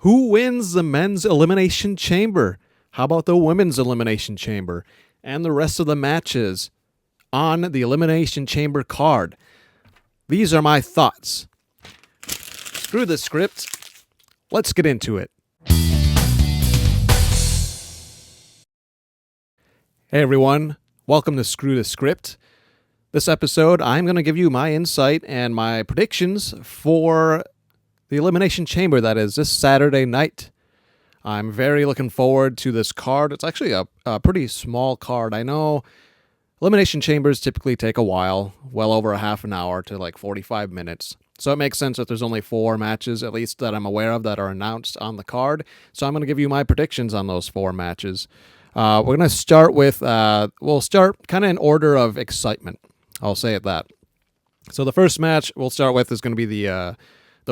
Who wins the men's Elimination Chamber? How about the women's Elimination Chamber? And the rest of the matches on the Elimination Chamber card. These are my thoughts. Screw the script. Let's get into it. Hey everyone, welcome to Screw the Script. This episode, I'm going to give you my insight and my predictions for the Elimination Chamber that is this Saturday night. I'm very looking forward to this card. It's actually a pretty small card. I know Elimination Chambers typically take a while, well over a half an hour to like 45 minutes. So it makes sense that there's only 4 matches, at least that I'm aware of, that are announced on the card. So I'm going to give you my predictions on those 4 matches. We're going to start with, we'll start kind of in order of excitement. I'll say it that. So the first match we'll start with is going to be the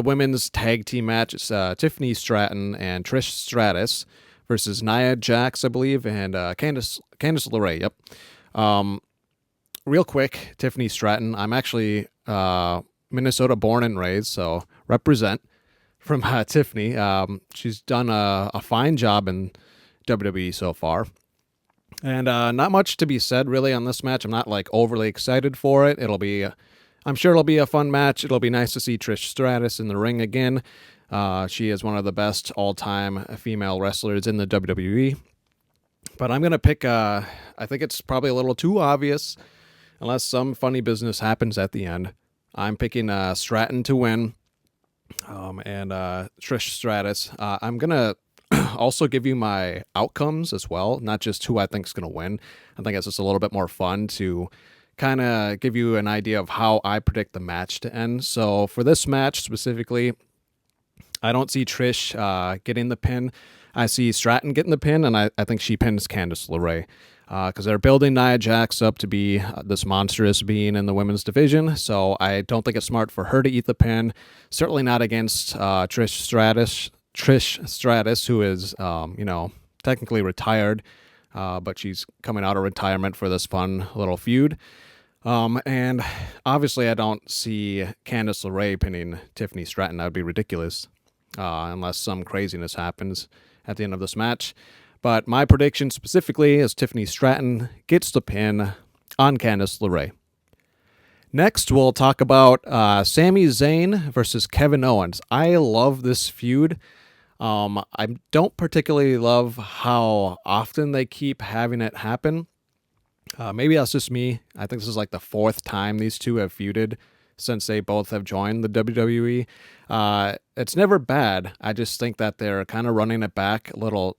women's tag team match. It's Tiffany Stratton and Trish Stratus versus Nia Jax, I believe, and Candice LeRae. Yep. Real quick, Tiffany Stratton. I'm actually Minnesota born and raised, so represent from Tiffany. She's done a fine job in WWE so far. And not much to be said really on this match. I'm not like overly excited for it. I'm sure it'll be a fun match. It'll be nice to see Trish Stratus in the ring again. She is one of the best all-time female wrestlers in the WWE. But I'm going to pick, I think it's probably a little too obvious, unless some funny business happens at the end. I'm picking Stratton to win and Trish Stratus. I'm going to also give you my outcomes as well, not just who I think is going to win. I think it's just a little bit more fun to kind of give you an idea of how I predict the match to end. So for this match specifically, I don't see Trish getting the pin. I see Stratton getting the pin, and I think she pins Candice LeRae because they're building Nia Jax up to be this monstrous being in the women's division. So I don't think it's smart for her to eat the pin. Certainly not against Trish Stratus, who is, technically retired, but she's coming out of retirement for this fun little feud. And obviously I don't see Candice LeRae pinning Tiffany Stratton. That would be ridiculous, unless some craziness happens at the end of this match. But my prediction specifically is Tiffany Stratton gets the pin on Candice LeRae. Next, we'll talk about Sami Zayn versus Kevin Owens. I love this feud. I don't particularly love how often they keep having it happen. Maybe that's just me. I think this is like the 4th time these two have feuded since they both have joined the WWE. It's never bad. I just think that they're kind of running it back a little,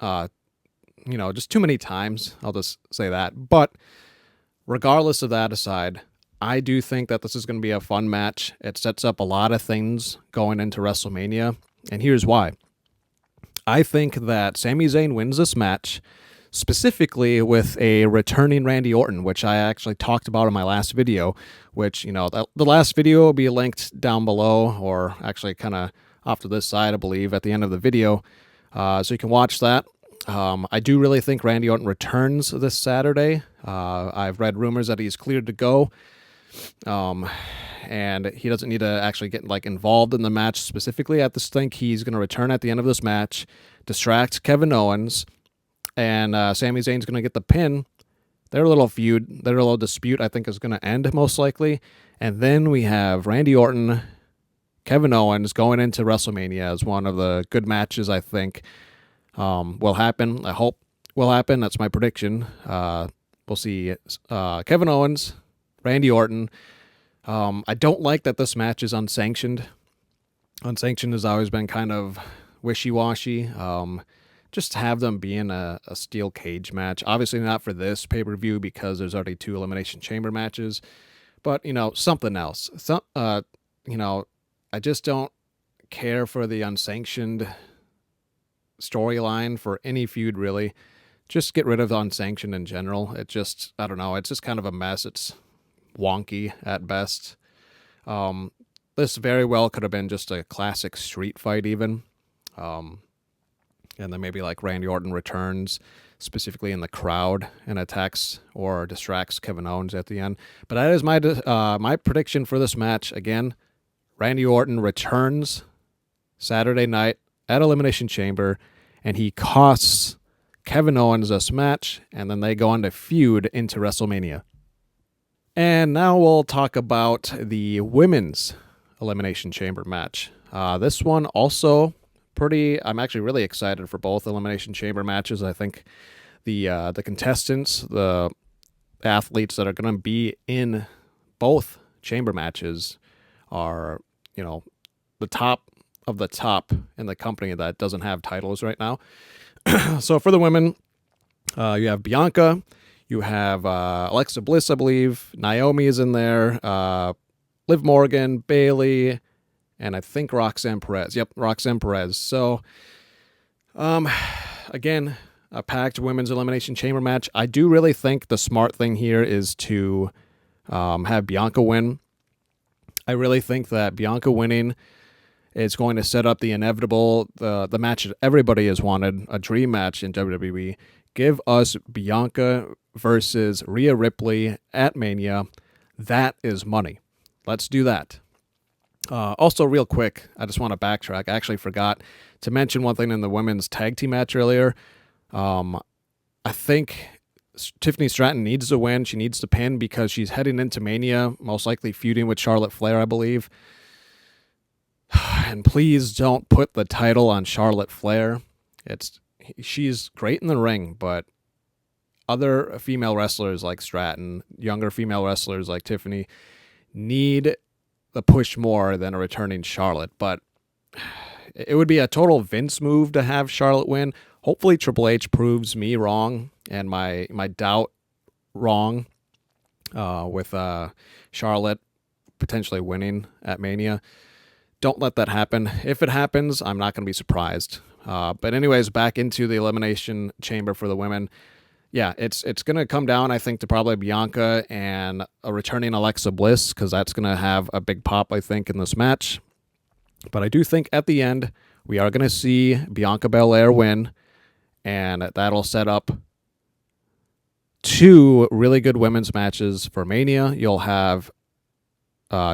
just too many times. I'll just say that. But regardless of that aside, I do think that this is going to be a fun match. It sets up a lot of things going into WrestleMania. And here's why. I think that Sami Zayn wins this match, specifically with a returning Randy Orton, which I actually talked about in my last video, which, the last video will be linked down below, or actually kind of off to this side, I believe, at the end of the video. So you can watch that. I do really think Randy Orton returns this Saturday. I've read rumors that he's cleared to go. And he doesn't need to actually get involved in the match specifically. I just think he's going to return at the end of this match, distract Kevin Owens, and Sami Zayn's going to get the pin. Their little feud, their little dispute, I think, is going to end most likely. And then we have Randy Orton, Kevin Owens going into WrestleMania as one of the good matches I think will happen. I hope will happen. That's my prediction. We'll see Kevin Owens, Randy Orton. I don't like that this match is unsanctioned. Unsanctioned has always been kind of wishy-washy. Just have them be in a steel cage match. Obviously not for this pay-per-view because there's already 2 Elimination Chamber matches. But, something else. I just don't care for the unsanctioned storyline for any feud, really. Just get rid of the unsanctioned in general. It just, I don't know, it's just kind of a mess. It's wonky at best. This very well could have been just a classic street fight even. And then maybe like Randy Orton returns specifically in the crowd and attacks or distracts Kevin Owens at the end. But that is my prediction for this match. Again, Randy Orton returns Saturday night at Elimination Chamber, and he costs Kevin Owens this match, and then they go on to feud into WrestleMania. And now we'll talk about the women's Elimination Chamber match. This one also I'm actually really excited for both Elimination Chamber matches. I think the contestants, the athletes that are going to be in both chamber matches are, the top of the top in the company that doesn't have titles right now. So for the women, you have Bianca, you have Alexa Bliss, I believe, Naomi is in there, Liv Morgan, Bayley, and I think Roxanne Perez. Yep, Roxanne Perez. So, again, a packed women's Elimination Chamber match. I do really think the smart thing here is to have Bianca win. I really think that Bianca winning is going to set up the inevitable, the match that everybody has wanted, a dream match in WWE. Give us Bianca versus Rhea Ripley at Mania. That is money. Let's do that. Also, real quick, I just want to backtrack. I actually forgot to mention one thing in the women's tag team match earlier. I think Tiffany Stratton needs to win. She needs to pin because she's heading into Mania, most likely feuding with Charlotte Flair, I believe. And please don't put the title on Charlotte Flair. She's great in the ring, but other female wrestlers like Stratton, younger female wrestlers like Tiffany, need the push more than a returning Charlotte. But it would be a total Vince move to have Charlotte win. Hopefully Triple H proves me wrong and my doubt wrong with Charlotte potentially winning at Mania. Don't let that happen. If it happens, I'm not going to be surprised. But anyways, back into the Elimination Chamber for the women. Yeah, it's going to come down, I think, to probably Bianca and a returning Alexa Bliss, because that's going to have a big pop, I think, in this match. But I do think at the end, we are going to see Bianca Belair win, and that'll set up two really good women's matches for Mania. You'll have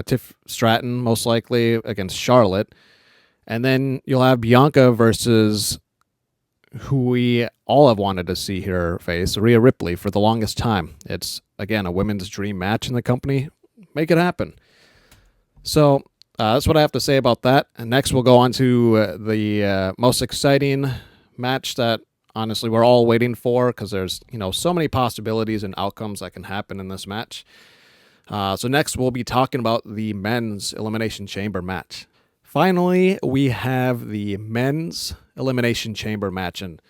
Tiff Stratton, most likely, against Charlotte. And then you'll have Bianca versus who we all have wanted to see her face, Rhea Ripley, for the longest time. It's, again, a women's dream match in the company. Make it happen. So that's what I have to say about that. And next we'll go on to the most exciting match that, honestly, we're all waiting for, because there's, so many possibilities and outcomes that can happen in this match. So next we'll be talking about the men's Elimination Chamber match. Finally, we have the men's Elimination Chamber match, and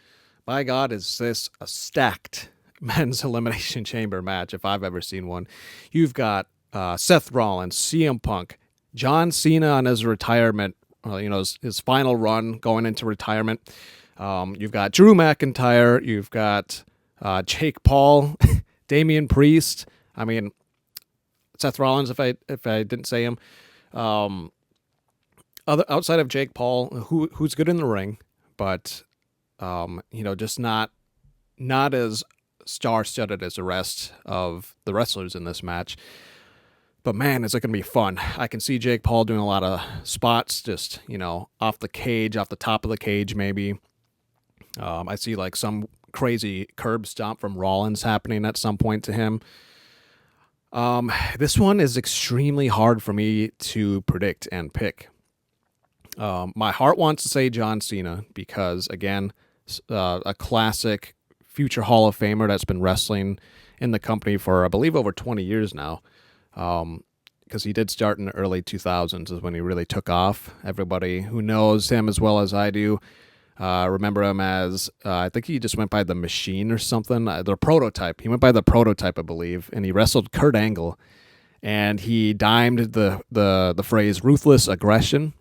by God, is this a stacked men's Elimination Chamber match if I've ever seen one. You've got Seth Rollins, CM Punk, John Cena on his retirement, his final run going into retirement. You've got Drew McIntyre, you've got Jake Paul, Damian Priest. I mean, Seth Rollins, if I didn't say him. Outside of Jake Paul, who's good in the ring, but just not as star-studded as the rest of the wrestlers in this match. But man, is it going to be fun. I can see Jake Paul doing a lot of spots, just, off the cage, off the top of the cage maybe. I see like some crazy curb stomp from Rollins happening at some point to him. This one is extremely hard for me to predict and pick. My heart wants to say John Cena because, again, a classic future Hall of Famer that's been wrestling in the company for, I believe, over 20 years now. Because he did start in the early 2000s is when he really took off. Everybody who knows him as well as I do remember him as, I think he just went by the Machine or something. The Prototype. He went by the Prototype, I believe, and he wrestled Kurt Angle. And he dimed the phrase Ruthless Aggression,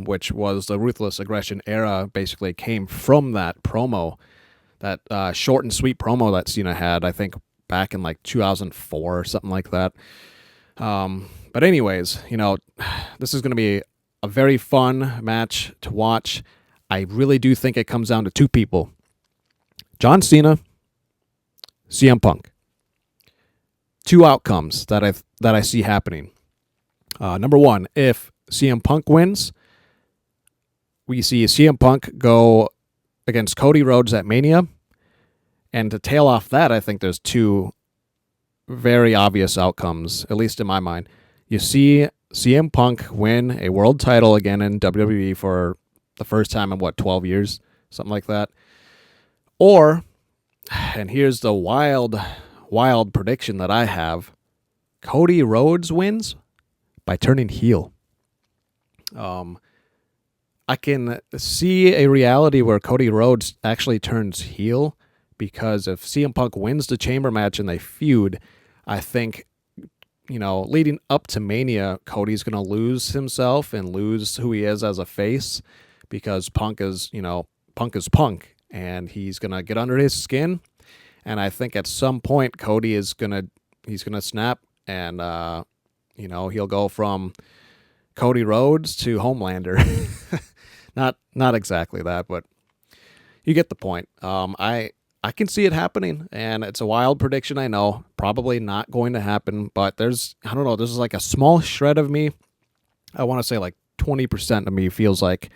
which was the Ruthless Aggression era, basically came from that promo, that short and sweet promo that Cena had, I think, back in like 2004 or something like that. But anyways, this is going to be a very fun match to watch. I really do think it comes down to two people. John Cena, CM Punk. Two outcomes that I see happening. Number one, if CM Punk wins, we see CM Punk go against Cody Rhodes at Mania. And to tail off that, I think there's two very obvious outcomes, at least in my mind. You see CM Punk win a world title again in WWE for the first time in, 12 years? Something like that. Or, and here's the wild prediction that I have, Cody Rhodes wins by turning heel. I can see a reality where Cody Rhodes actually turns heel, because if CM Punk wins the chamber match and they feud, I think, leading up to Mania, Cody's going to lose himself and lose who he is as a face, because Punk is Punk, and he's going to get under his skin. And I think at some point Cody is going to snap, and he'll go from Cody Rhodes to Homelander. Not exactly that, but you get the point. I can see it happening, and it's a wild prediction, I know. Probably not going to happen, but there's like a small shred of me. I want to say like 20% of me feels like,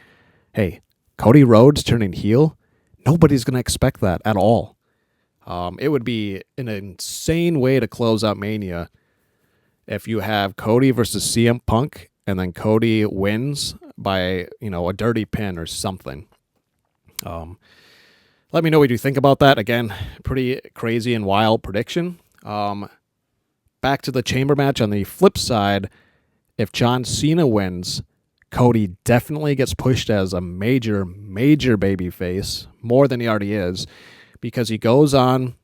hey, Cody Rhodes turning heel? Nobody's going to expect that at all. It would be an insane way to close out Mania if you have Cody versus CM Punk, and then Cody wins by, a dirty pin or something. Let me know what you think about that. Again, pretty crazy and wild prediction. Back to the chamber match on the flip side, if John Cena wins, Cody definitely gets pushed as a major babyface, more than he already is, because he goes on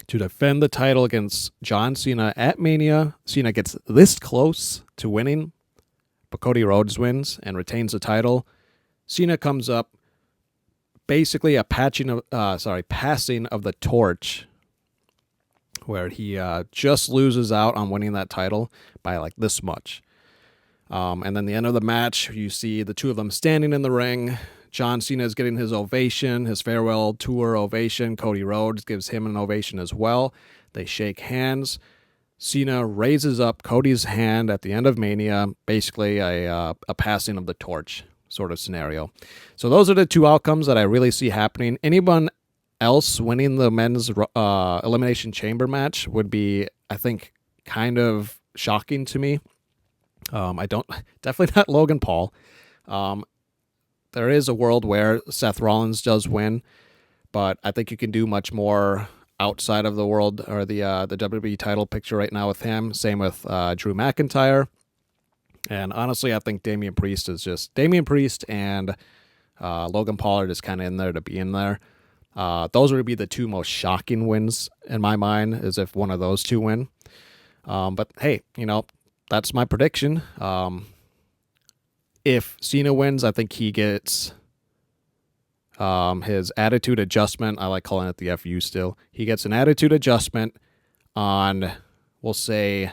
to defend the title against John Cena at Mania. Cena gets this close to winning, but Cody Rhodes wins and retains the title. Cena comes up, basically a passing of the torch, where he just loses out on winning that title by like this much. And then the end of the match, you see the two of them standing in the ring. John Cena is getting his ovation, his farewell tour ovation. Cody Rhodes gives him an ovation as well. They shake hands. Cena raises up Cody's hand at the end of Mania, basically a passing of the torch sort of scenario. So those are the two outcomes that I really see happening. Anyone else winning the men's Elimination Chamber match would be, I think, kind of shocking to me. Definitely not Logan Paul. There is a world where Seth Rollins does win, but I think you can do much more outside of the world or the WWE title picture right now with him. Same with Drew McIntyre. And honestly, I think Damian Priest and Logan Paul are just kind of in there to be in there. Those would be the two most shocking wins in my mind, is if one of those two win. But hey, that's my prediction. If Cena wins, I think he gets his attitude adjustment. I like calling it the FU still. He gets an attitude adjustment on, we'll say,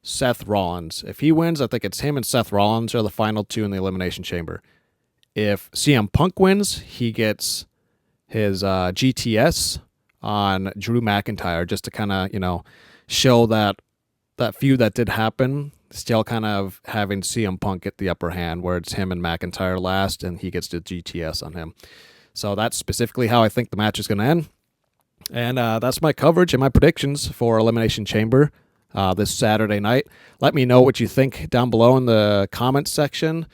Seth Rollins. If he wins, I think it's him and Seth Rollins are the final two in the Elimination Chamber. If CM Punk wins, he gets his GTS on Drew McIntyre, just to kind of, show that feud that did happen, still kind of having CM Punk get the upper hand, where it's him and McIntyre last, and he gets the GTS on him. So that's specifically how I think the match is going to end. And that's my coverage and my predictions for Elimination Chamber this Saturday night. Let me know what you think down below in the comments section.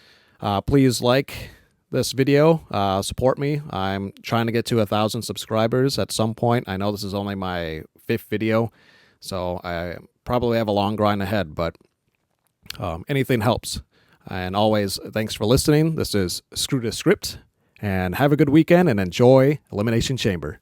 Please like this video. Support me. I'm trying to get to 1,000 subscribers at some point. I know this is only my 5th video, so I probably have a long grind ahead, but anything helps. And always, thanks for listening. This is Screw the Script, and have a good weekend and enjoy Elimination Chamber.